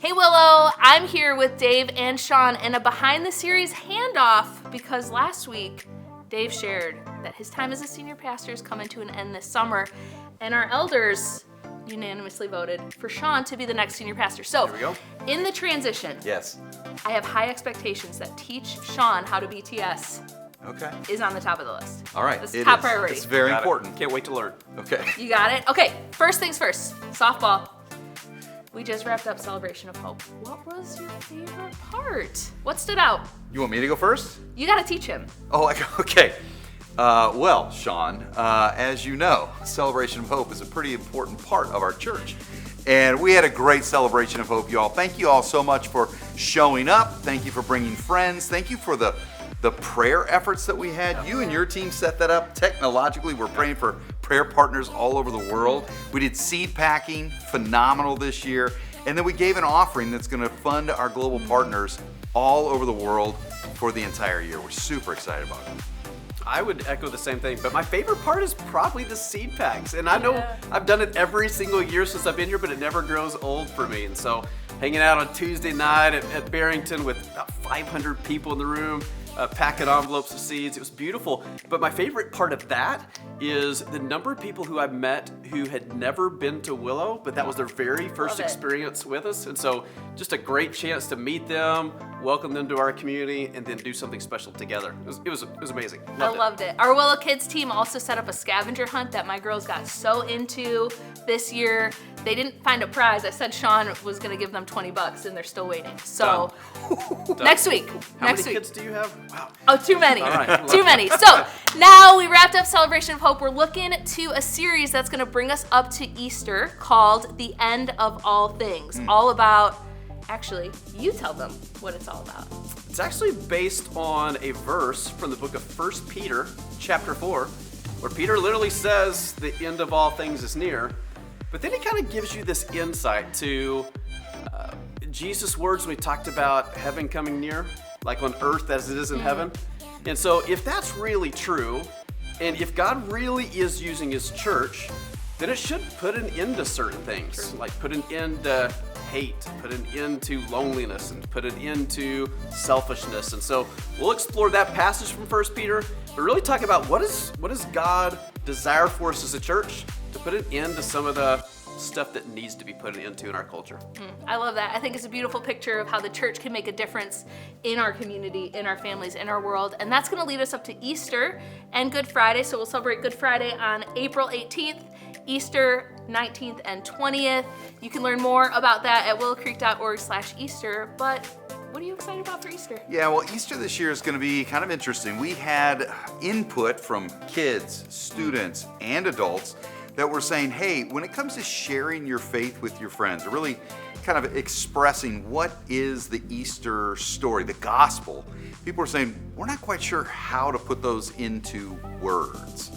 Hey Willow, I'm here with Dave and Sean in a behind the series handoff because last week Dave shared that his time as a senior pastor is coming to an end this summer, and our elders unanimously voted for Sean to be the next senior pastor. So, there we go. In the transition, Yes. I have high expectations that teach Sean how to BTS Okay. is on the top of the list. All right. This It is top is. priority. It's very Got it. important. Can't wait to learn. Okay. You got it? Okay, first things first, softball. We just wrapped up Celebration of Hope. What was your favorite part? What stood out? You want me to go first? You gotta teach him. Oh, okay. Well, Sean, as you know, Celebration of Hope is a pretty important part of our church. And we had a great Celebration of Hope, y'all. Thank you all so much for showing up. Thank you for bringing friends. Thank you for the prayer efforts that we had. You and your team set that up. Technologically, we're praying for prayer partners all over the world. We did seed packing, phenomenal this year. And then we gave an offering that's going to fund our global partners all over the world for the entire year. We're super excited about it. I would echo the same thing, but my favorite part is probably the seed packs. And I know I've done it every single year since I've been here, but it never grows old for me. And so hanging out on Tuesday night at Barrington with about 500 people in the room, packing envelopes of seeds. It was beautiful. But my favorite part of that is the number of people who I've met who had never been to Willow, but that was their very first experience with us. And so just a great chance to meet them, welcome them to our community, and then do something special together. It was amazing. Loved it. Our Willow Kids team also set up a scavenger hunt that my girls got so into this year. They didn't find a prize. I said Sean was gonna give them $20 and they're still waiting. So Done. next week. How many kids do you have? Wow. Oh, too many. All right. Too many. So now we wrapped up Celebration of Hope. We're looking to a series that's going to bring us up to Easter called The End of All Things. All about, actually, you tell them what it's all about. It's actually based on a verse from the book of 1 Peter, chapter 4, where Peter literally says the end of all things is near. But then he kind of gives you this insight to Jesus' words when he talked about heaven coming near, like on earth as it is in heaven. And so if that's really true, and if God really is using his church, then it should put an end to certain things, like put an end to hate, put an end to loneliness, and put an end to selfishness. And so we'll explore that passage from 1 Peter, but really talk about what does God desire for us as a church to put an end to some of the stuff that needs to be put an end to in our culture. I love that. I think it's a beautiful picture of how the church can make a difference in our community, in our families, in our world. And that's going to lead us up to Easter and Good Friday. So we'll celebrate Good Friday on April 18th, Easter 19th and 20th. You can learn more about that at willowcreek.org/Easter. But what are you excited about for Easter? Yeah, well, Easter this year is going to be kind of interesting. We had input from kids, students, and adults that were saying, hey, when it comes to sharing your faith with your friends, or really kind of expressing what is the Easter story, the gospel, people were saying, we're not quite sure how to put those into words.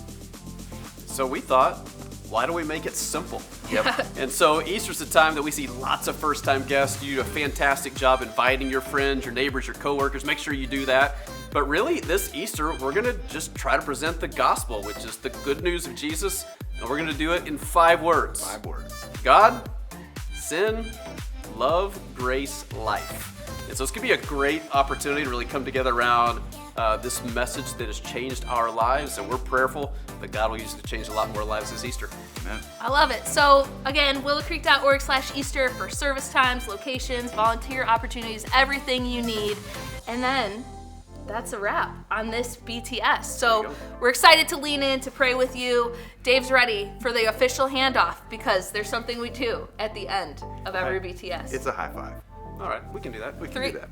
So we thought, why don't we make it simple? Yep. And so Easter's the time that we see lots of first-time guests. You do a fantastic job inviting your friends, your neighbors, your coworkers. Make sure you do that. But really, this Easter, we're going to just try to present the gospel, which is the good news of Jesus. And we're going to do it in 5 words. 5 words. God, sin, love, grace, life. And so it's going to be a great opportunity to really come together around this message that has changed our lives. And we're prayerful that God will use it to change a lot more lives this Easter. Amen. I love it. So again, willowcreek.org/Easter for service times, locations, volunteer opportunities, everything you need. And then that's a wrap on this BTS. So we're excited to lean in to pray with you. Dave's ready for the official handoff because there's something we do at the end of every BTS. It's a high five. All right, we can do that. We can 3. do that.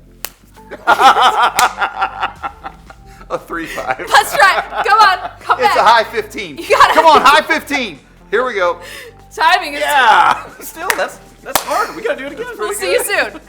A 3-5. Let's try. Come on. Come It's back. a high 15. You got it. Come on, high 15. Here we go. Timing is. Yeah. Still, that's hard. We got to do it again. We'll see you soon.